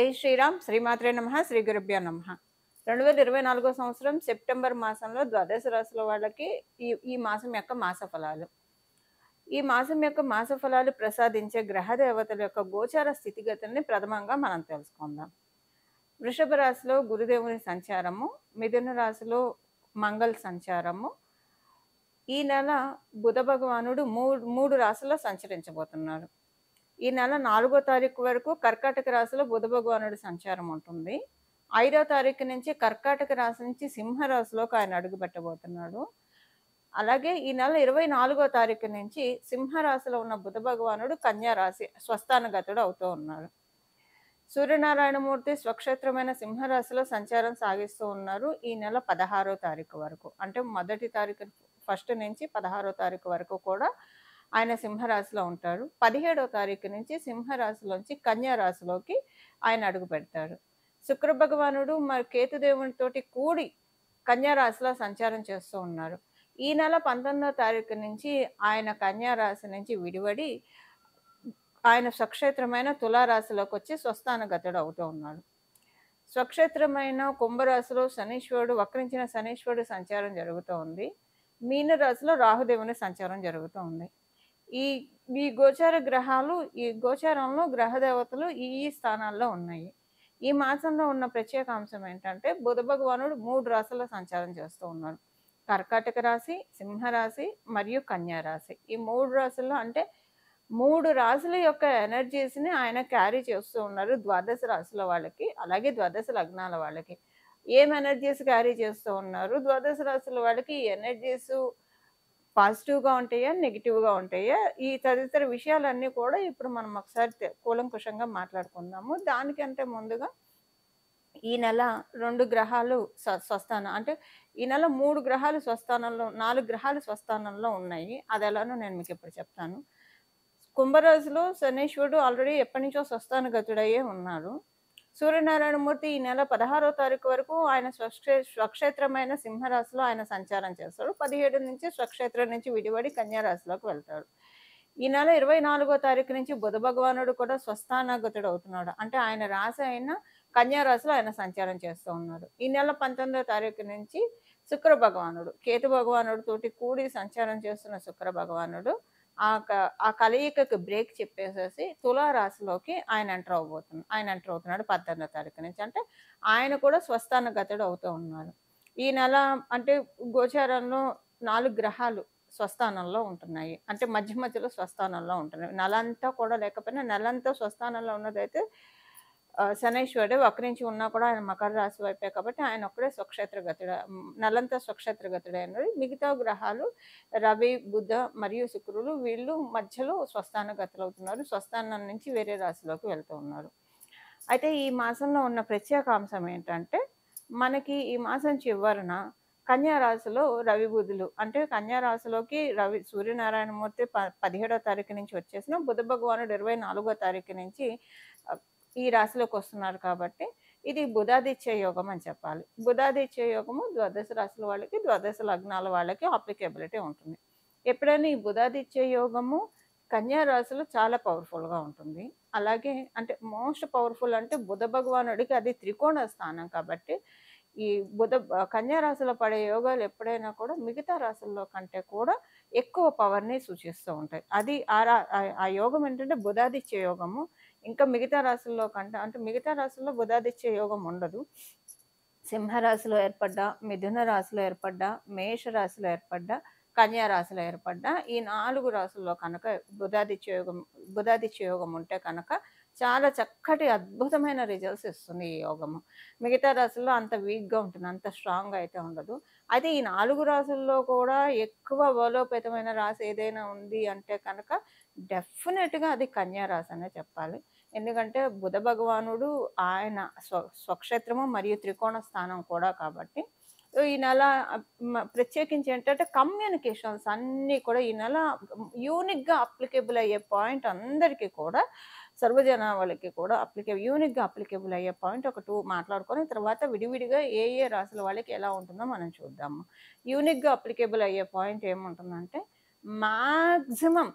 జై శ్రీరామ్ శ్రీమాత్రే నమః శ్రీ గురుభ్యో నమః 2024 సంవత్సరం సెప్టెంబర్ మాసంలో ద్వాదశ రాశుల వాళ్ళకి ఈ మాసం యొక్క మాస ఫలాలు. ఈ మాసం యొక్క మాస ఫలాలు ప్రసాదించే గ్రహ దేవతల యొక్క గోచార స్థితిగతుల్ని ప్రథమంగా మనం తెలుసుకుందాం. వృషభ రాశిలో గురుదేవుని సంచారము, మిథున రాశిలో మంగళ సంచారము. ఈ నెల బుధ భగవానుడు మూడు రాశుల్లో సంచరించబోతున్నారు. ఈ నెల 4వ తారీఖు వరకు కర్కాటక రాశిలో బుధ భగవానుడి సంచారం ఉంటుంది. 5వ తారీఖు నుంచి కర్కాటక రాశి నుంచి సింహ రాశిలోకి ఆయన అడుగు పెట్టబోతున్నాడు. అలాగే ఈ నెల 24వ తారీఖు నుంచి సింహ రాశిలో ఉన్న బుధ భగవానుడు కన్యా రాశి స్వస్థానగతుడు అవుతూ ఉన్నారు. సూర్యనారాయణమూర్తి స్వక్షేత్రమైన సింహరాశిలో సంచారం సాగిస్తూ ఉన్నారు ఈ నెల 16వ తారీఖు వరకు. అంటే మొదటి తారీఖు ఫస్ట్ నుంచి 16వ తారీఖు వరకు కూడా ఆయన సింహరాశిలో ఉంటారు. 17వ తారీఖు నుంచి సింహరాశిలోంచి కన్యా రాశిలోకి ఆయన అడుగు పెడతారు. శుక్ర భగవానుడు మరి కేతుదేవునితోటి కూడి కన్యా రాశిలో సంచారం చేస్తూ ఉన్నారు. ఈ నెల 19వ తారీఖు నుంచి ఆయన కన్యా రాశి నుంచి విడివడి ఆయన స్వక్షేత్రమైన తులారాశిలోకి వచ్చి స్వస్థానగతుడు అవుతూ ఉన్నాడు. స్వక్షేత్రమైన కుంభరాశిలో శనీశ్వరుడు వక్రించిన శనీశ్వరుడు సంచారం జరుగుతూ ఉంది. మీన రాశిలో రాహుదేవుని సంచారం జరుగుతూ ఉంది. ఈ గోచార గ్రహాలు ఈ గోచారంలో గ్రహ దేవతలు ఈ స్థానాల్లో ఉన్నాయి. ఈ మాసంలో ఉన్న ప్రత్యేక అంశం ఏంటంటే బుధ భగవానుడు 3 రాశుల్లో సంచారం చేస్తూ ఉన్నారు. కర్కాటక రాశి, సింహరాశి మరియు కన్యా రాశి. ఈ 3 రాశుల్లో అంటే 3 రాశుల యొక్క ఎనర్జీస్ని ఆయన క్యారీ చేస్తూ ఉన్నారు ద్వాదశ రాశుల వాళ్ళకి, అలాగే ద్వాదశ లగ్నాల వాళ్ళకి. ఏం ఎనర్జీస్ క్యారీ చేస్తూ ఉన్నారు? ద్వాదశ రాశుల వాళ్ళకి ఈ ఎనర్జీస్ పాజిటివ్గా ఉంటాయా, నెగిటివ్గా ఉంటాయా, ఈ తదితర విషయాలన్నీ కూడా ఇప్పుడు మనం ఒకసారి కూలంకుషంగా మాట్లాడుకుందాము. దానికంటే ముందుగా ఈ నెల 2 గ్రహాలు స్వస్థానం అంటే ఈ నెల 3 గ్రహాలు స్వస్థానంలో 4 గ్రహాలు స్వస్థానంలో ఉన్నాయి. అది ఎలానో నేను మీకు ఇప్పుడు చెప్తాను. కుంభరాశిలో శనీశ్వరుడు ఆల్రెడీ ఎప్పటి నుంచో స్వస్థానగతుడయ్యే ఉన్నారు. సూర్యనారాయణమూర్తి ఈ నెల 16వ తారీఖు వరకు ఆయన స్వక్షేత్రమైన సింహరాశిలో ఆయన సంచారం చేస్తాడు. 17 నుంచి స్వక్షేత్రం నుంచి విడివడి కన్యా రాశిలోకి వెళ్తాడు. ఈ నెల 24వ తారీఖు నుంచి బుధ భగవానుడు కూడా స్వస్థానగతుడు అవుతున్నాడు. అంటే ఆయన రాశి అయిన కన్యా రాశిలో ఆయన సంచారం చేస్తూ ఉన్నారు. ఈ నెల 19వ తారీఖు నుంచి శుక్ర భగవానుడు కేతు భగవానుడు తోటి కూడి సంచారం చేస్తున్న శుక్ర భగవానుడు ఆ కలయికకు బ్రేక్ చెప్పేసేసి తులారాశిలోకి ఆయన ఎంటర్ అవుతున్నాడు 18వ తారీఖు నుంచి. అంటే ఆయన కూడా స్వస్థానగతుడు అవుతూ ఉన్నారు. ఈ నెల అంటే గోచారంలో 4 గ్రహాలు స్వస్థానంలో ఉంటున్నాయి. అంటే మధ్య మధ్యలో స్వస్థానంలో ఉంటున్నాయి. నెలంతా కూడా లేకపోయినా నెలంతా స్వస్థానంలో ఉన్నదైతే శనైశ్వరుడు వక్రించి ఉన్నా కూడా ఆయన మకర రాశి వైపే కాబట్టి ఆయన ఒక్కడే నెలంతా స్వక్షేత్రగతుడే అన్నది. మిగతా గ్రహాలు రవి, బుధ మరియు శుక్రులు వీళ్ళు మధ్యలో స్వస్థానగతులు అవుతున్నారు. స్వస్థానం నుంచి వేరే రాశిలోకి వెళ్తూ ఉన్నారు. అయితే ఈ మాసంలో ఉన్న ప్రత్యేక అంశం ఏంటంటే మనకి ఈ మాసం చివరన కన్యా రాశిలో రవి బుధులు అంటే కన్యా రాశిలోకి సూర్యనారాయణమూర్తి 17వ తారీఖు నుంచి వచ్చేసిన బుధ భగవానుడు 24వ తారీఖు నుంచి ఈ రాశిలోకి వస్తున్నారు కాబట్టి ఇది బుధాదిత్య యోగం అని చెప్పాలి. బుధాదిత్య యోగము ద్వాదశ రాశుల వాళ్ళకి, ద్వాదశ లగ్నాల వాళ్ళకి అప్లికేబిలిటీ ఉంటుంది. ఎప్పుడైనా ఈ బుధాదిత్య యోగము కన్యా రాశిలో చాలా పవర్ఫుల్గా ఉంటుంది. అలాగే అంటే మోస్ట్ పవర్ఫుల్ అంటే బుధ భగవానుడికి అది త్రికోణ స్థానం కాబట్టి ఈ కన్యా రాశిలో పడే యోగాలు ఎప్పుడైనా కూడా మిగతా రాశుల్లో కంటే కూడా ఎక్కువ పవర్ని సూచిస్తూ ఉంటాయి. అది ఆ యోగం ఏంటంటే బుధాదిత్య యోగము. ఇంకా మిగతా రాశుల్లో కంటే అంటే మిగతా రాశుల్లో బుధాదిత్య యోగం ఉండదు. సింహరాశిలో ఏర్పడ్డా, మిథున రాశిలో ఏర్పడ్డా, మేష రాశిలో ఏర్పడ్డా, కన్యా రాశిలో ఏర్పడ్డా ఈ 4 రాశుల్లో కనుక బుధాదిత్య యోగం ఉంటే కనుక చాలా చక్కటి అద్భుతమైన రిజల్ట్స్ ఇస్తుంది ఈ యోగము. మిగతా రాశుల్లో అంత వీక్గా ఉంటుంది, అంత స్ట్రాంగ్గా అయితే ఉండదు. అయితే ఈ 4 రాశుల్లో కూడా ఎక్కువ బలోపేతమైన రాశి ఏదైనా ఉంది అంటే కనుక డెఫినెట్గా అది కన్యా రాశి అనే చెప్పాలి. ఎందుకంటే బుధ భగవానుడు ఆయన స్వక్షేత్రము మరియు త్రికోణ స్థానం కూడా కాబట్టి ఈ నెల ప్రత్యేకించి ఏంటంటే కమ్యూనికేషన్స్ అన్నీ కూడా ఈ నెల యూనిక్గా అప్లికేబుల్ అయ్యే పాయింట్ అందరికీ కూడా సర్వజనావళికి కూడా యూనిక్గా అప్లికేబుల్ అయ్యే పాయింట్ ఒక 2 మాట్లాడుకొని తర్వాత విడివిడిగా ఏ రాశుల వాళ్ళకి ఎలా ఉంటుందో మనం చూద్దాము. యూనిక్గా అప్లికేబుల్ అయ్యే పాయింట్ ఏముంటుందంటే మ్యాక్సిమం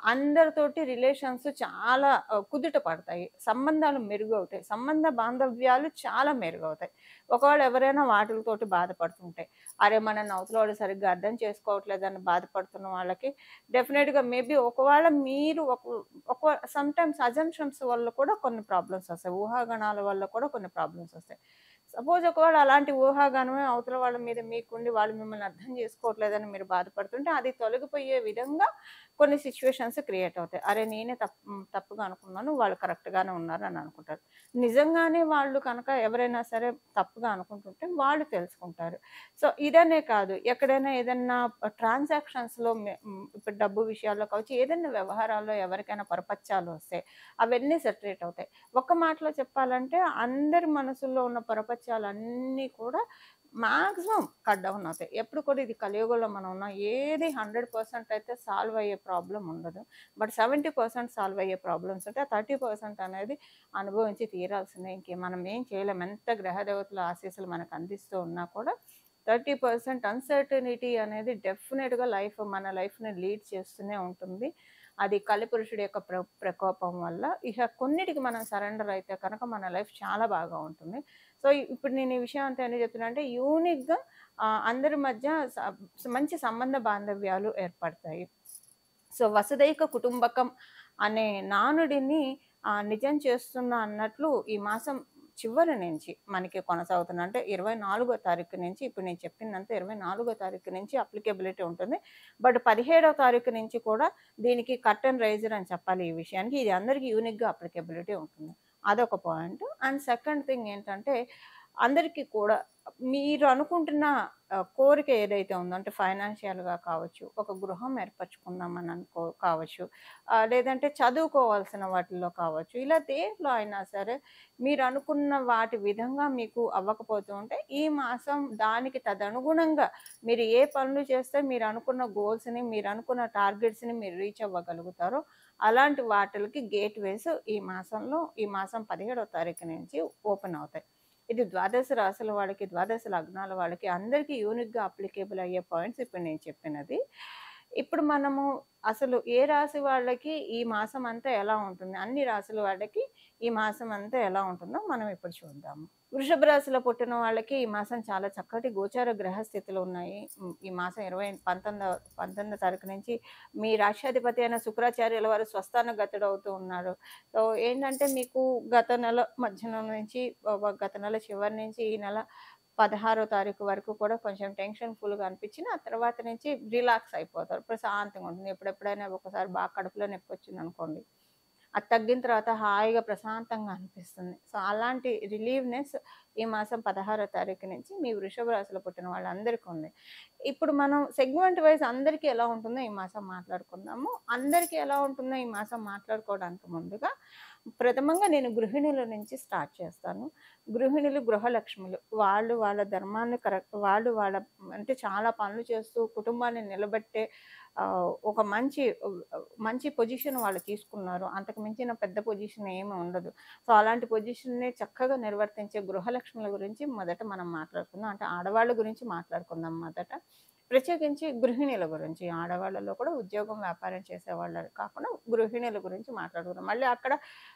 అందరితోటి రిలేషన్స్ చాలా కుదుట పడతాయి. సంబంధాలు మెరుగవుతాయి. సంబంధ బాంధవ్యాలు చాలా మెరుగవుతాయి. ఒకవేళ ఎవరైనా వాటిలతోటి బాధపడుతుంటే, అరే! మనల్ని అవతలోడు సరిగ్గా అర్థం చేసుకోవట్లేదని బాధపడుతున్న వాళ్ళకి డెఫినిట్‌గా మేబీ ఒకవేళ మీరు సమ్‌టైమ్స్ అజంప్షన్స్ వల్ల కూడా కొన్ని ప్రాబ్లమ్స్ వస్తాయి. ఊహాగానాల వల్ల కూడా కొన్ని ప్రాబ్లమ్స్ వస్తాయి. సపోజ్ ఒకవేళ అలాంటి ఊహాగానమే అవతల వాళ్ళ మీద మీకుండి వాళ్ళు మిమ్మల్ని అర్థం చేసుకోవట్లేదని మీరు బాధపడుతుంటే, అది తొలగిపోయే విధంగా కొన్ని సిట్యుయేషన్స్ క్రియేట్ అవుతాయి. అరే! నేనే తప్పుగా అనుకున్నాను. వాళ్ళు కరెక్ట్‌గానే ఉన్నారు అని అనుకుంటారు. నిజంగానే వాళ్ళు కనుక ఎవరైనా సరే తప్పుగా అనుకుంటుంటే వాళ్ళు తెలుసుకుంటారు. సో, ఇదనే కాదు ఎక్కడైనా ఏదన్నా ట్రాన్సాక్షన్స్‌లో ఇప్పుడు డబ్బు విషయాల్లో కావచ్చు, ఏదైనా వ్యవహారాల్లో ఎవరికైనా పొరపచ్చాలు వస్తాయి. అవన్నీ సెటరేట్ అవుతాయి. ఒక్క మాటలో చెప్పాలంటే అందరి మనసుల్లో ఉన్న పొరపచ్చాలన్నీ కూడా మాక్సిమం కట్ డౌన్ అవుతాయి. ఎప్పుడు కూడా ఇది కలియుగంలో మనం ఉన్నాం. ఏది 100% అయితే సాల్వ్ అయ్యే ప్రాబ్లమ్ ఉండదు. బట్ 70% సాల్వ్ అయ్యే ప్రాబ్లమ్స్ ఉంటాయి. ఆ 30% అనేది అనుభవించి తీరాల్సిందే. మనం ఏం చేయలేం. ఎంత గ్రహదేవతల ఆశీస్సులు మనకు అందిస్తూ ఉన్నా కూడా 30% అన్‌సర్టెనిటీ అనేది డెఫినిట్‌గా మన లైఫ్‌ని లీడ్ చేస్తూనే ఉంటుంది. అది కలిపురుషుడి యొక్క ప్రకోపం వల్ల. ఇక కొన్నిటికి మనం సరెండర్ అయితే కనుక మన లైఫ్ చాలా బాగా ఉంటుంది. సో, ఇప్పుడు నేను ఈ విషయం అంతా ఎందుకు చెప్తున్నా అంటే యూనిక్‌గా అందరి మధ్య మంచి సంబంధ బాంధవ్యాలు ఏర్పడతాయి. సో, వసుదైక కుటుంబకం అనే నానుడిని నిజం చేస్తున్నా అన్నట్లు ఈ మాసం చివరి నుంచి మనకి కొనసాగుతుంది. అంటే 24 తారీఖు నుంచి ఇప్పుడు నేను చెప్పిందంతా 24 తారీఖు నుంచి అప్లికేబిలిటీ ఉంటుంది. బట్ 17 తారీఖు నుంచి కూడా దీనికి కర్టెన్ రైజర్ అని చెప్పాలి ఈ విషయానికి. ఇది అందరికి యూనిక్‌గా అప్లికేబిలిటీ ఉంటుంది. అదొక పాయింట్. అండ్ సెకండ్ థింగ్ ఏంటంటే అందరికీ కూడా మీరు అనుకుంటున్న కోరిక ఏదైతే ఉందో అంటే ఫైనాన్షియల్‌గా కావచ్చు, ఒక గృహం ఏర్పరచుకుందామని కావచ్చు, లేదంటే చదువుకోవాల్సిన వాటిల్లో కావచ్చు. ఇలా దేంట్లో అయినా సరే మీరు అనుకున్న వాటి విధంగా మీకు అవ్వకపోతూ ఉంటే, ఈ మాసం దానికి తదనుగుణంగా మీరు ఏ పనులు చేస్తే మీరు అనుకున్న గోల్స్‌ని, మీరు అనుకున్న టార్గెట్స్‌ని మీరు రీచ్ అవ్వగలుగుతారో, అలాంటి వాటిలకి గేట్‌వేస్ ఈ మాసం 17వ తారీఖు నుంచి ఓపెన్ అవుతాయి. ఇది ద్వాదశ రాశుల వాళ్ళకి, ద్వాదశ లగ్నాల వాళ్ళకి అందరికీ యూనిక్‌గా అప్లికేబుల్ అయ్యే పాయింట్స్ ఇప్పుడు నేను చెప్పినది. ఇప్పుడు మనము అసలు ఏ రాశి వాళ్ళకి ఈ మాసం అంతా ఎలా ఉంటుంది? అన్ని రాశుల వాళ్ళకి ఈ మాసం అంతా ఎలా ఉంటుందో మనం ఇప్పుడు చూద్దాము. వృషభ రాశిలో పుట్టిన వాళ్ళకి ఈ మాసం చాలా చక్కటి గోచార గ్రహ స్థితులు ఉన్నాయి. ఈ మాసం 19వ తారీఖు నుంచి మీ రాశ్యాధిపతి అయిన శుక్రాచార్యుల వారు స్వస్థాన గతుడవుతూ ఉన్నారు. సో, ఏంటంటే మీకు గత నెల మధ్యాహ్నం నుంచి గత నెల చివరి నుంచి ఈ నెల 16వ తారీఖు వరకు కూడా కొంచెం టెన్షన్ ఫుల్‌గా అనిపించినా, ఆ తర్వాత నుంచి రిలాక్స్ అయిపోతారు. ప్రశాంతంగా ఉంటుంది. ఎప్పుడెప్పుడైనా ఒకసారి బాగా కడుపులో నొప్పొచ్చిందనుకోండి, అది తగ్గిన తర్వాత హాయిగా ప్రశాంతంగా అనిపిస్తుంది. సో, అలాంటి రిలీవ్‌నెస్ ఈ మాసం 16వ తారీఖు నుంచి మీ వృషభ రాశిలో పుట్టిన వాళ్ళందరికీ ఉంది. ఇప్పుడు మనం సెగ్మెంట్ వైస్ అందరికీ ఎలా ఉంటుందో ఈ మాసం మాట్లాడుకుందాము. అందరికీ ఎలా ఉంటుందో ఈ మాసం మాట్లాడుకోవడానికి ముందుగా ప్రథమంగా నేను గృహిణుల నుంచి స్టార్ట్ చేస్తాను. గృహిణులు గృహలక్ష్ములు. వాళ్ళు వాళ్ళ ధర్మాన్ని వాళ్ళ అంటే చాలా పనులు చేస్తూ కుటుంబాన్ని నిలబెట్టే ఒక మంచి పొజిషన్ వాళ్ళు తీసుకున్నారు. అంతకు మించిన పెద్ద పొజిషన్ ఏమి ఉండదు. సో, అలాంటి పొజిషన్‌ని చక్కగా నిర్వర్తించే గృహలక్ష్ముల గురించి మొదట మనం మాట్లాడుకుందాం. అంటే ఆడవాళ్ళ గురించి మాట్లాడుకుందాం మొదట. ప్రత్యేకించి గృహిణుల గురించి. ఆడవాళ్ళలో కూడా ఉద్యోగం, వ్యాపారం చేసేవాళ్ళు కాకుండా గృహిణుల గురించి మాట్లాడుకుందాం. మళ్ళీ అక్కడ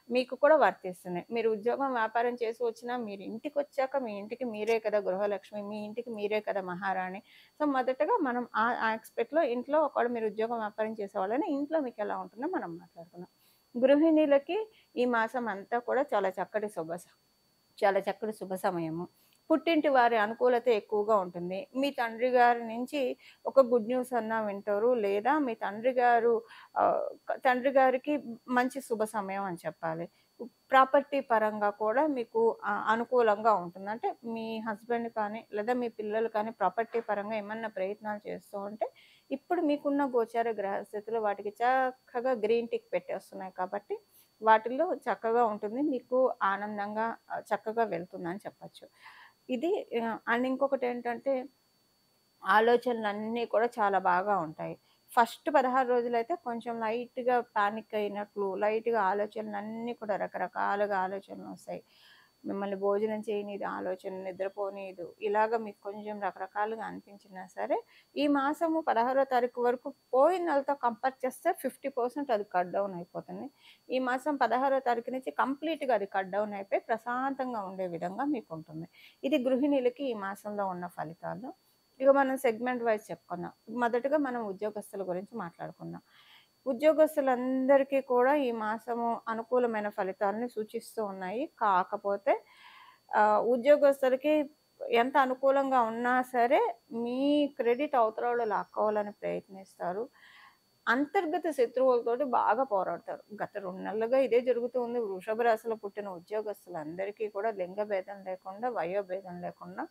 మీకు కూడా వర్తిస్తుంది. మీరు ఉద్యోగం, వ్యాపారం చేసి వచ్చినా మీరు ఇంటికొచ్చాక మీ ఇంటికి మీరే కదా గృహలక్ష్మి. మీ ఇంటికి మీరే కదా మహారాణి. సో, మొదటగా మనం ఆ యాస్పెక్ట్‌లో ఇంట్లో ఒకవేళ మీరు ఉద్యోగం, వ్యాపారం చేసేవాళ్ళని ఇంట్లో మీకెలా ఉంటుందో మనం మాట్లాడుకుందాం. గృహిణులకి ఈ మాసం అంతా కూడా చాలా చక్కటి శుభ సమయము. పుట్టింటి వారి అనుకూలత ఎక్కువగా ఉంటుంది. మీ తండ్రి గారి నుంచి ఒక గుడ్ న్యూస్ అన్నా వింటారు. లేదా మీ తండ్రి గారికి మంచి శుభ సమయం అని చెప్పాలి. ప్రాపర్టీ పరంగా కూడా మీకు అనుకూలంగా ఉంటుంది. అంటే మీ హస్బెండ్ కానీ, లేదా మీ పిల్లలు కానీ ప్రాపర్టీ పరంగా ఏమన్నా ప్రయత్నాలు చేస్తూ ఉంటే, ఇప్పుడు మీకున్న గోచార గ్రహస్థితులు వాటికి చక్కగా గ్రీన్ టిక్ పెట్టేస్తున్నాయి కాబట్టి, వాటిల్లో చక్కగా ఉంటుంది. మీకు ఆనందంగా చక్కగా వెళ్తుందని చెప్పొచ్చు. ఇది అండ్ ఇంకొకటేంటంటే ఆలోచనలన్నీ కూడా చాలా బాగా ఉంటాయి. ఫస్ట్ 16 రోజులైతే కొంచెం లైట్‌గా పానిక్ అయినట్లు, లైట్‌గా ఆలోచనలన్నీ కూడా రకరకాలుగా ఆలోచనలొస్తాయి. మిమ్మల్ని భోజనం చేయనీదు, ఆలోచన నిద్రపోనీదు, ఇలాగ మీకు కొంచెం రకరకాలుగా అనిపించినా సరే, ఈ మాసము 16వ తారీఖు వరకు పోయిన నెలతో కంపేర్ చేస్తే 50% అది కట్ డౌన్ అయిపోతుంది. ఈ మాసం 16వ తారీఖు నుంచి కంప్లీట్‌గా అది కట్ డౌన్ అయిపోయి ప్రశాంతంగా ఉండే విధంగా మీకుంటుంది. ఇది గృహిణులకి ఈ మాసంలో ఉన్న ఫలితాలు. ఇక మనం సెగ్మెంట్ వైజ్ చెప్పుకుందాం. మొదటగా మనం ఉద్యోగస్తుల గురించి మాట్లాడుకుందాం. ఉద్యోగస్తులందరికీ కూడా ఈ మాసము అనుకూలమైన ఫలితాలని సూచిస్తూ ఉన్నాయి. కాకపోతే ఉద్యోగస్తులకి ఎంత అనుకూలంగా ఉన్నా సరే, మీ క్రెడిట్ అవతలోళ్ళు లాక్కోవాలని ప్రయత్నిస్తారు. అంతర్గత శత్రువులతోటి బాగా పోరాడతారు. గత 2 నెలలుగా ఇదే జరుగుతూ ఉంది. వృషభ రాశిలో పుట్టిన ఉద్యోగస్తులందరికీ కూడా లింగ భేదం లేకుండా, వయోభేదం లేకుండా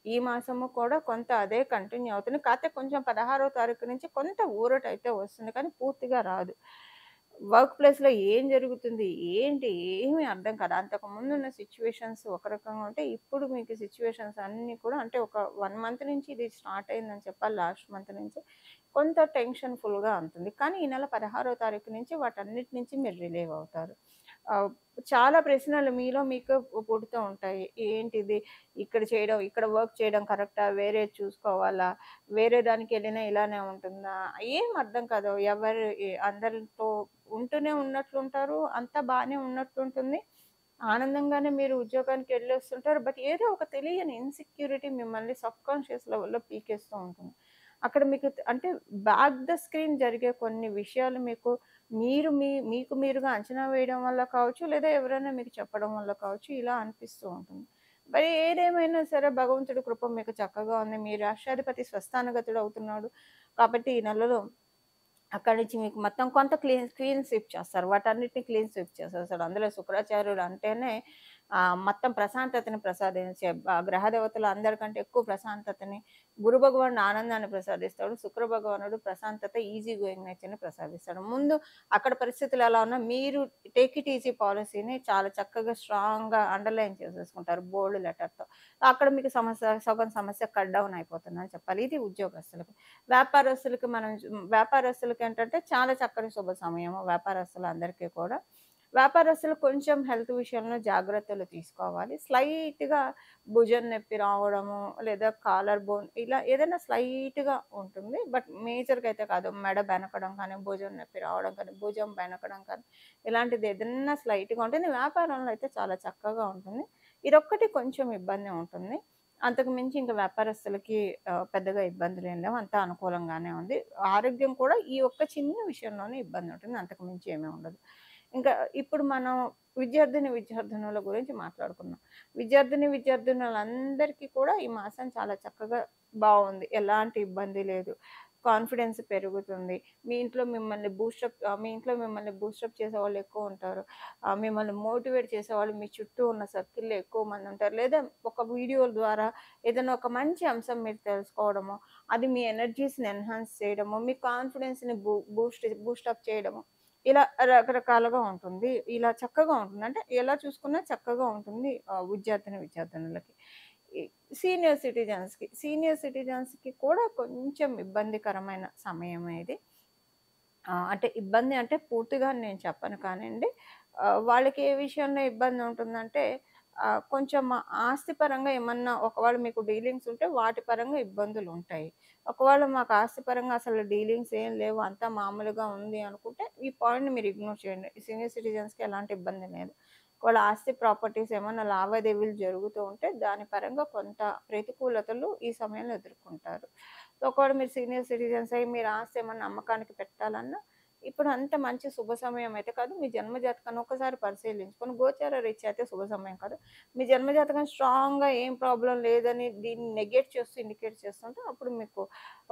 ఈ మాసము కూడా కొంత అదే కంటిన్యూ అవుతుంది. కాకపోతే కొంచెం 16వ తారీఖు నుంచి కొంత ఊరటైతే వస్తుంది. కానీ పూర్తిగా రాదు. వర్క్ ప్లేస్‌లో ఏం జరుగుతుంది? ఏంటి? ఏమీ అర్థం కాదు. అంతకుముందున్న సిట్యుయేషన్స్ ఒక రకంగా ఉంటే, ఇప్పుడు మీకు సిట్యుయేషన్స్ అన్నీ కూడా అంటే ఒక 1 మంత్ నుంచి ఇది స్టార్ట్ అయిందని చెప్పాలి. లాస్ట్ మంత్ నుంచి కొంత టెన్షన్‌ఫుల్‌గా ఉంటుంది. కానీ ఈ నెల 16వ తారీఖు నుంచి వాటన్నిటి నుంచి మీరు రిలీవ్ అవుతారు. ఆహ్, చాలా ప్రశ్నలు మీలో మీకు పుడుతూ ఉంటాయి. ఏంటిది? ఇక్కడ చేయడం, ఇక్కడ వర్క్ చేయడం కరెక్టా? వేరేది చూసుకోవాలా? వేరే దానికెళ్ళినా ఇలానే ఉంటుందా? ఏం అర్థం కాదు. అందరితో ఉంటూనే ఉన్నట్లుంటారు. అంతా బానే ఉన్నట్లుంటుంది. ఆనందంగానే మీరు ఉద్యోగానికి వెళ్ళొస్తుంటారు. బట్ ఏదో ఒక తెలియని ఇన్‌సెక్యూరిటీ మిమ్మల్ని సబ్‌కాన్షియస్ లెవెల్‌లో పీకేస్తూ ఉంటుంది. అక్కడ మీకు అంటే బ్యాక్ ద స్క్రీన్ జరిగే కొన్ని విషయాలు మీకు మీరుగా అంచనా వేయడం వల్ల కావచ్చు, లేదా ఎవరైనా మీకు చెప్పడం వల్ల కావచ్చు, ఇలా అనిపిస్తూ ఉంటుంది. మరి ఏదేమైనా సరే భగవంతుడి కృప మీకు చక్కగా ఉంది. మీ రాష్ట్రాధిపతి స్వస్థానగతుడు అవుతున్నాడు. కాబట్టి ఈ నెలలో అక్కడి నుంచి మీకు మొత్తం కొంత క్లీన్ స్వీప్ చేస్తారు. వాటన్నిటిని క్లీన్ స్వీప్ చేసేస్తాడు. అందులో శుక్రాచార్యుడు అంటేనే మొత్తం ప్రశాంతతని ప్రసాదించే గ్రహదేవతలు అందరికంటే ఎక్కువ ప్రశాంతతని, గురు భగవానుడు ఆనందాన్ని ప్రసాదిస్తాడు. శుక్ర భగవానుడు ప్రశాంతత, ఈజీ గోయింగ్ నేచర్‌ని ప్రసాదిస్తాడు. ముందు అక్కడ పరిస్థితులు ఎలా ఉన్నా మీరు టేక్ ఇట్ ఈజీ పాలిసీని చాలా చక్కగా స్ట్రాంగ్‌గా అండర్‌లైన్ చేసేసుకుంటారు బోల్డ్ లెటర్‌తో. అక్కడ మీకు సగం సమస్య కట్ డౌన్ అయిపోతుందని చెప్పాలి. ఇది ఉద్యోగస్తులకు. వ్యాపారస్తులకేంటంటే చాలా చక్కని శుభ సమయము వ్యాపారస్తులందరికీ కూడా. వ్యాపారస్తులు కొంచెం హెల్త్ విషయంలో జాగ్రత్తలు తీసుకోవాలి. స్లైట్‌గా భుజం నొప్పి రావడము, లేదా కాలర్ బోన్ ఇలా ఏదైనా స్లైట్‌గా ఉంటుంది. బట్ మేజర్‌గా అయితే కాదు. మెడ బెనకడం కానీ, భుజం నొప్పి రావడం కానీ, భుజం బెనకడం కానీ, ఇలాంటిది ఏదన్నా స్లైట్‌గా ఉంటుంది. వ్యాపారంలో అయితే చాలా చక్కగా ఉంటుంది. ఇదొక్కటి కొంచెం ఇబ్బంది ఉంటుంది. అంతకు మించి ఇంక వ్యాపారస్తులకి పెద్దగా ఇబ్బందులేం లేవు. అంతా అనుకూలంగానే ఉంది. ఆరోగ్యం కూడా ఈ ఒక్క చిన్న విషయంలోనే ఇబ్బందుంటుంది. అంతకు మించి ఏమీ ఉండదు. ఇంకా ఇప్పుడు మనం విద్యార్థినుల గురించి మాట్లాడుకుందాం. విద్యార్థినులందరికీ కూడా ఈ మాసం చాలా చక్కగా బావుంది. ఎలాంటి ఇబ్బంది లేదు. కాన్ఫిడెన్స్ పెరుగుతుంది. మీ ఇంట్లో మిమ్మల్ని బూస్టప్ చేసేవాళ్ళు ఎక్కువుంటారు. మిమ్మల్ని మోటివేట్ చేసేవాళ్ళు మీ చుట్టూ ఉన్న సర్కిల్‌లో ఎక్కువ మందుంటారు. లేదా ఒక వీడియోల ద్వారా ఏదైనా ఒక మంచి అంశం మీరు తెలుసుకోవడమో, అది మీ ఎనర్జీస్‌ని ఎన్హాన్స్ చేయడమో, మీ కాన్ఫిడెన్స్‌ని బూస్టప్ చేయడమో, ఇలా రకరకాలుగా ఉంటుంది. ఇలా చక్కగా ఉంటుంది. అంటే ఎలా చూసుకున్నా చక్కగా ఉంటుంది విద్యార్థినులకి. ఈ సీనియర్ సిటిజన్స్‌కి కూడా కొంచెం ఇబ్బందికరమైన సమయమే ఇది. అంటే ఇబ్బంది అంటే పూర్తిగా నేను చెప్పను కానండి. వాళ్ళకి ఏ విషయంలో ఇబ్బంది ఉంటుందంటే కొంచెం ఆస్తిపరంగా ఏమన్నా ఒకవేళ మీకు డీలింగ్స్ ఉంటే వాటి పరంగా ఇబ్బందులుంటాయి. ఒకవేళ మాకు ఆస్తిపరంగా అసలు డీలింగ్స్ ఏం లేవు అంతా మామూలుగా ఉంది అనుకుంటే ఈ పాయింట్‌ని మీరు ఇగ్నోర్ చేయండి. సీనియర్ సిటిజన్స్‌కి ఎలాంటి ఇబ్బంది లేదు. ఒకవేళ ఆస్తి ప్రాపర్టీస్ ఏమన్నా లావాదేవీలు జరుగుతూ ఉంటే దాని పరంగా కొంత ప్రతికూలతలు ఈ సమయంలో ఎదుర్కొంటారు. సో, ఒకవేళ మీరు సీనియర్ సిటిజన్స్ అయ్యి మీరు ఆస్తి ఏమన్నా అమ్మకానికి పెట్టాలన్నా ఇప్పుడు అంత మంచి శుభ సమయం అయితే కాదు. మీ జన్మ జాతకాన్ని ఒక్కసారి పరిశీలించుకొని గోచార రీత్యా అయితే శుభ సమయం కాదు. మీ జన్మ జాతకం స్ట్రాంగ్‌గా ఏం ప్రాబ్లమ్ లేదని దీన్ని నెగెట్ చేస్తూ ఇండికేట్ చేస్తుంటే అప్పుడు మీకు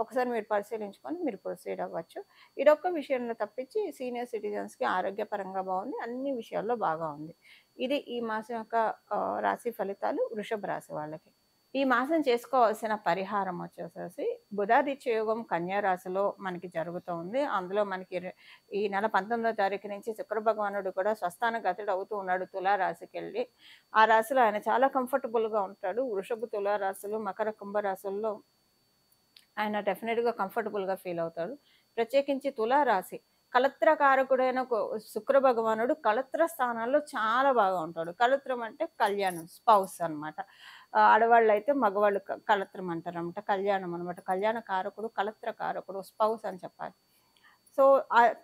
ఒకసారి మీరు పరిశీలించుకొని మీరు ప్రొసీడ్ అవ్వచ్చు. ఇదొక్క విషయంలో తప్పించి సీనియర్ సిటిజన్స్‌కి ఆరోగ్యపరంగా బావుంది. అన్ని విషయాల్లో బాగా ఉంది. ఇది ఈ మాసం యొక్క రాశి ఫలితాలు వృషభ రాశి వాళ్ళకి. ఈ మాసం చేసుకోవాల్సిన పరిహారం వచ్చేసేసి బుధాదిత్య యోగం కన్యా రాశిలో మనకి జరుగుతోంది. అందులో మనకి ఈ నెల 19వ తారీఖు నుంచి శుక్ర భగవానుడు కూడా స్వస్థాన గతుడు అవుతూ ఉన్నాడు తులా రాశికెళ్ళి. ఆ రాశిలో ఆయన చాలా కంఫర్టబుల్‌గా ఉంటాడు. వృషభ, తులా రాశులు, మకర, కుంభ రాశుల్లో ఆయన డెఫినిట్‌గా కంఫర్టబుల్‌గా ఫీల్ అవుతాడు. ప్రత్యేకించి తులా రాశి కళత్రకారకుడైన శుక్ర భగవానుడు కళత్ర స్థానాల్లో చాలా బాగా ఉంటాడు. కళత్రం అంటే కళ్యాణం, స్పౌస్ అనమాట. ఆడవాళ్ళైతే మగవాళ్ళు కళత్రం అంటారనమాట. కళ్యాణం అనమాట. కళ్యాణ కారకుడు, కళత్ర కారకుడు, స్పౌస్ అని చెప్పాలి. సో,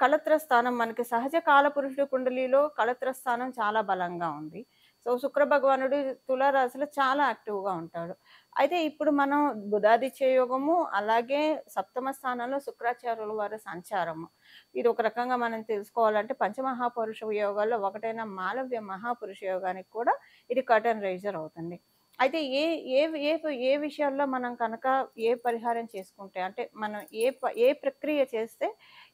కళత్ర స్థానం మనకి సహజ కాలపురుషుడి కుండలిలో కళత్ర స్థానం చాలా బలంగా ఉంది. సో, శుక్ర భగవానుడు తులారాశిలో చాలా యాక్టివ్‌గా ఉంటాడు. అయితే ఇప్పుడు మనం బుధాదిత్య యోగము, అలాగే సప్తమ స్థానంలో శుక్రాచార్యుల వారి సంచారము. ఇది ఒక రకంగా మనం తెలుసుకోవాలంటే పంచమహాపురుష యోగాల్లో ఒకటైన మాలవ్య మహాపురుష యోగానికి కూడా ఇది కర్టెన్ రైజర్ అవుతుంది. అయితే ఏ ఏ ఏ ఏ విషయాల్లో మనం కనుక ఏ పరిహారం చేసుకుంటే అంటే మనం ఏ ప్రక్రియ చేస్తే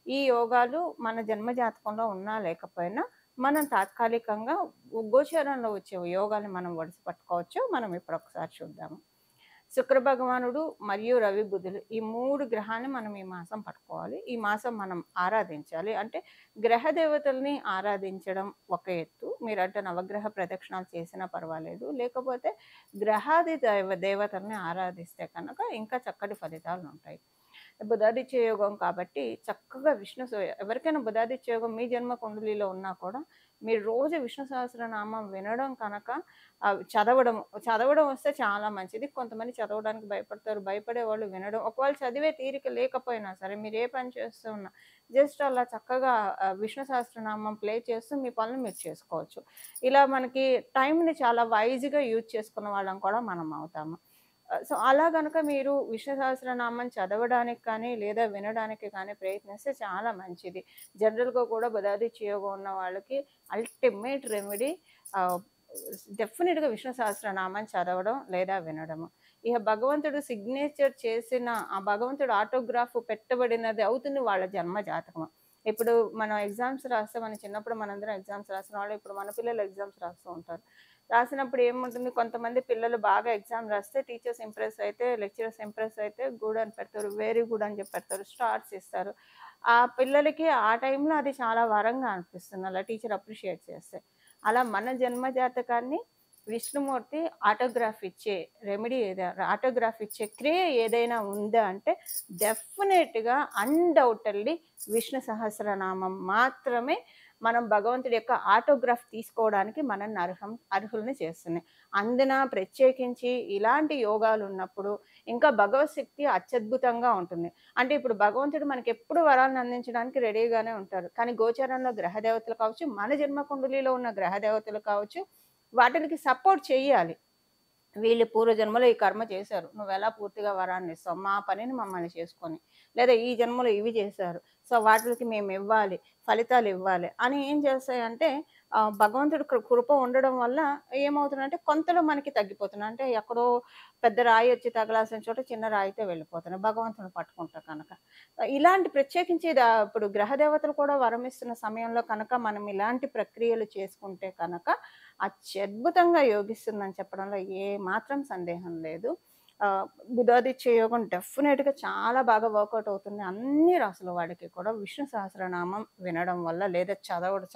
ఈ యోగాలు మన జన్మ జాతకంలో ఉన్నా లేకపోయినా మనం తాత్కాలికంగా గోచరంలో వచ్చే యోగాల్ని మనం ఒడిసి పట్టుకోవచ్చు. మనం ఇప్పుడు ఒకసారి చూద్దాము. శుక్ర భగవానుడు మరియు రవి బుధులు ఈ 3 గ్రహాన్ని మనం ఈ మాసం పట్టుకోవాలి. ఈ మాసం మనం ఆరాధించాలి. అంటే గ్రహ దేవతల్ని ఆరాధించడం ఒక ఎత్తు. మీరంటే నవగ్రహ ప్రదక్షిణాలు చేసినా పర్వాలేదు. లేకపోతే గ్రహాది దేవతల్ని ఆరాధిస్తే కనుక ఇంకా చక్కటి ఫలితాలుంటాయి. బుధాదిత్య యోగం కాబట్టి చక్కగా ఎవరికైనా బుధాదిత్య యోగం మీ జన్మ కుండలిలో ఉన్నా కూడా మీరు రోజు విష్ణు సహస్రనామం వినడం కనుక చదవడం వస్తే చాలా మంచిది. కొంతమంది చదవడానికి భయపడతారు. భయపడే వాళ్ళు వినడం. ఒకవేళ చదివే తీరిక లేకపోయినా సరే మీరు ఏ పని చేస్తూ ఉన్నా జస్ట్ అలా చక్కగా విష్ణు సహస్రనామం ప్లే చేస్తూ మీ పనులు మీరు చేసుకోవచ్చు. ఇలా మనకి టైంని చాలా వైజ్‌గా యూజ్ చేసుకున్న వాళ్ళం కూడా మనం అవుతాము. సో, అలా గనక మీరు విష్ణు సహస్రనామం చదవడానికి కానీ, లేదా వినడానికి కానీ ప్రయత్నిస్తే చాలా మంచిది. జనరల్‌గా కూడా బుధాదిత్య యోగం ఉన్న వాళ్ళకి అల్టిమేట్ రెమెడీ డెఫినిట్‌గా విష్ణు సహస్రనామం చదవడం లేదా వినడము. ఇక భగవంతుడు సిగ్నేచర్ చేసిన ఆ భగవంతుడు ఆటోగ్రాఫ్ పెట్టబడినది అవుతుంది వాళ్ళ జన్మ జాతకం. ఇప్పుడు మనం ఎగ్జామ్స్ రాస్తే మన చిన్నప్పుడు మనందరం ఎగ్జామ్స్ రాసిన వాళ్ళు ఇప్పుడు మన పిల్లలు ఎగ్జామ్స్ రాస్తూ ఉంటారు. రాసినప్పుడు ఏముంటుంది కొంతమంది పిల్లలు బాగా ఎగ్జామ్ రాస్తే టీచర్స్ ఇంప్రెస్ అయితే, లెక్చరర్స్ ఇంప్రెస్ అయితే గుడ్ అని పెడతారు. వెరీ గుడ్ అని చెప్పి పెడతారు. స్టార్స్ ఇస్తారు. ఆ పిల్లలకి ఆ టైంలో అది చాలా వరంగా అనిపిస్తుంది. అలా టీచర్ అప్రిషియేట్ చేస్తే. అలా మన జన్మ జాతకాన్ని విష్ణుమూర్తి ఆటోగ్రాఫ్ ఇచ్చే రెమెడీ ఆటోగ్రాఫ్ ఇచ్చే క్రియ ఏదైనా ఉందా అంటే డెఫినెట్‌గా అన్‌డౌటెడ్‌లీ విష్ణు సహస్రనామం మాత్రమే మనం భగవంతుడి యొక్క ఆటోగ్రాఫ్ తీసుకోవడానికి మనల్ని అర్హుల్ని చేస్తుంది. అందున ప్రత్యేకించి ఇలాంటి యోగాలు ఉన్నప్పుడు ఇంకా భగవత్ శక్తి అత్యద్భుతంగా ఉంటుంది. అంటే ఇప్పుడు భగవంతుడు మనకెప్పుడు వరాలను అందించడానికి రెడీగానే ఉంటారు. కానీ గోచరంలో గ్రహ దేవతలు కావచ్చు, మన జన్మ కుండలిలో ఉన్న గ్రహ దేవతలు కావచ్చు, వాటికి సపోర్ట్ చెయ్యాలి. వీళ్ళు పూర్వజన్మలో ఈ కర్మ చేశారు. నువ్వెలా పూర్తిగా వరాన్ని ఇస్తావు? మా పనిని మమ్మల్ని చేసుకొని. లేదా ఈ జన్మలో ఇవి చేశారు. సో, వాటిలకి మేమివ్వాలి, ఫలితాలివ్వాలి అని ఏం చేస్తాయంటే భగవంతుడి కృప ఉండడం వల్ల ఏమవుతుందంటే కొంతలో మనకి తగ్గిపోతున్నాయి. అంటే ఎక్కడో పెద్ద రాయి వచ్చి తగలాల్సిన చోట చిన్న రాయితో వెళ్ళిపోతున్నాయి. భగవంతుడిని పట్టుకుంటే కనుక. ఇలాంటి ప్రత్యేకించి ఇప్పుడు గ్రహ దేవతలు కూడా వరమిస్తున్న సమయంలో కనుక మనం ఇలాంటి ప్రక్రియలు చేసుకుంటే కనుక అత్యద్భుతంగా యోగిస్తుందని చెప్పడంలో ఏ మాత్రం సందేహం లేదు. బుధాదిత్య యోగం డెఫినెట్‌గా చాలా బాగా వర్కౌట్ అవుతుంది. అన్ని రాసుల వాడికి కూడా విష్ణు సహస్రనామం వినడం వల్ల లేదా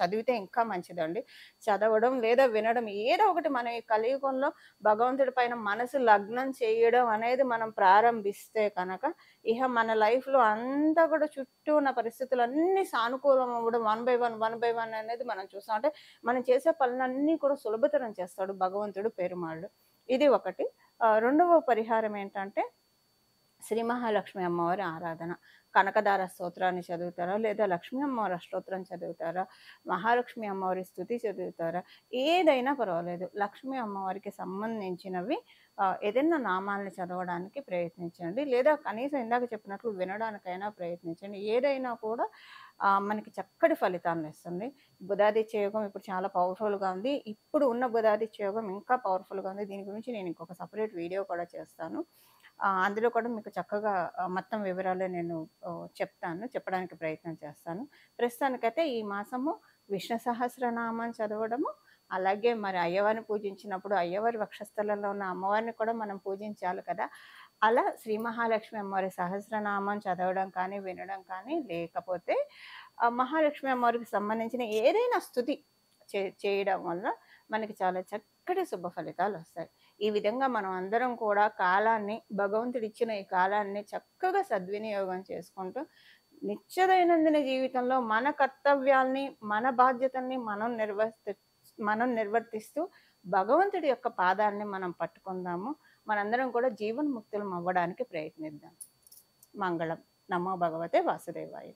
చదివితే ఇంకా మంచిదండి. చదవడం లేదా వినడం ఏదో ఒకటి మన ఈ కలియుగంలో భగవంతుడి పైన మనసు లగ్నం చేయడం అనేది మనం ప్రారంభిస్తే కనుక ఇహ మన లైఫ్‌లో అంతా కూడా చుట్టూ ఉన్న పరిస్థితులన్నీ సానుకూలం అవ్వడం వన్ బై వన్ అనేది మనం చూస్తాం. అంటే మనం చేసే పనులన్నీ కూడా సులభతరం చేస్తాడు భగవంతుడు పెరుమాళ్ళు. ఇది ఒకటి. రెండవ పరిహారం ఏంటంటే శ్రీ మహాలక్ష్మి అమ్మవారి ఆరాధన. కనకదార స్తోత్రాన్ని చదువుతారా? లేదా లక్ష్మీ అమ్మవారి అష్టోత్తరం చదువుతారా? మహాలక్ష్మి అమ్మవారి స్తుతి చదువుతారా? ఏదైనా పర్వాలేదు. లక్ష్మీ అమ్మవారికి సంబంధించినవి ఏదైనా నామాల్ని చదవడానికి ప్రయత్నించండి. లేదా కనీసం ఇందాక చెప్పినట్లు వినడానికైనా ప్రయత్నించండి. ఏదైనా కూడా మనకి చక్కటి ఫలితాన్నిస్తుంది. బుధాదిత్య యోగం ఇప్పుడు చాలా పవర్‌ఫుల్‌గా ఉంది. ఇప్పుడు ఉన్న బుధాదిత్య యోగం ఇంకా పవర్‌ఫుల్‌గా ఉంది. దీని గురించి నేను ఇంకొక సెపరేట్ వీడియో కూడా చేస్తాను. అందులో కూడా మీకు చక్కగా మొత్తం వివరాలు నేను చెప్పడానికి ప్రయత్నం చేస్తాను. ప్రస్తుతానికైతే ఈ మాసము విష్ణు సహస్రనామం చదవడము, అలాగే మరి అయ్యవారిని పూజించినప్పుడు అయ్యవారి వక్షస్థలంలో ఉన్న అమ్మవారిని కూడా మనం పూజించాలి కదా! అలా శ్రీ మహాలక్ష్మి అమ్మవారి సహస్రనామం చదవడం కానీ, వినడం కానీ, లేకపోతే మహాలక్ష్మి అమ్మవారికి సంబంధించిన ఏదైనా స్తుతి చేయడం వల్ల మనకి చాలా చక్కటి శుభ ఫలితాలొస్తాయి. ఈ విధంగా మనం అందరం కూడా భగవంతుడిచ్చిన ఈ కాలాన్ని చక్కగా సద్వినియోగం చేసుకుంటూ నిత్య దైనందిన జీవితంలో మన కర్తవ్యాల్ని, మన బాధ్యతల్ని మనం నిర్వర్తిస్తూ భగవంతుడి యొక్క పాదాల్ని మనం పట్టుకుందాము. మనందరం కూడా జీవన్ముక్తులం అవ్వడానికి ప్రయత్నిద్దాం. మంగళం. నమో భగవతే వాసుదేవాయ.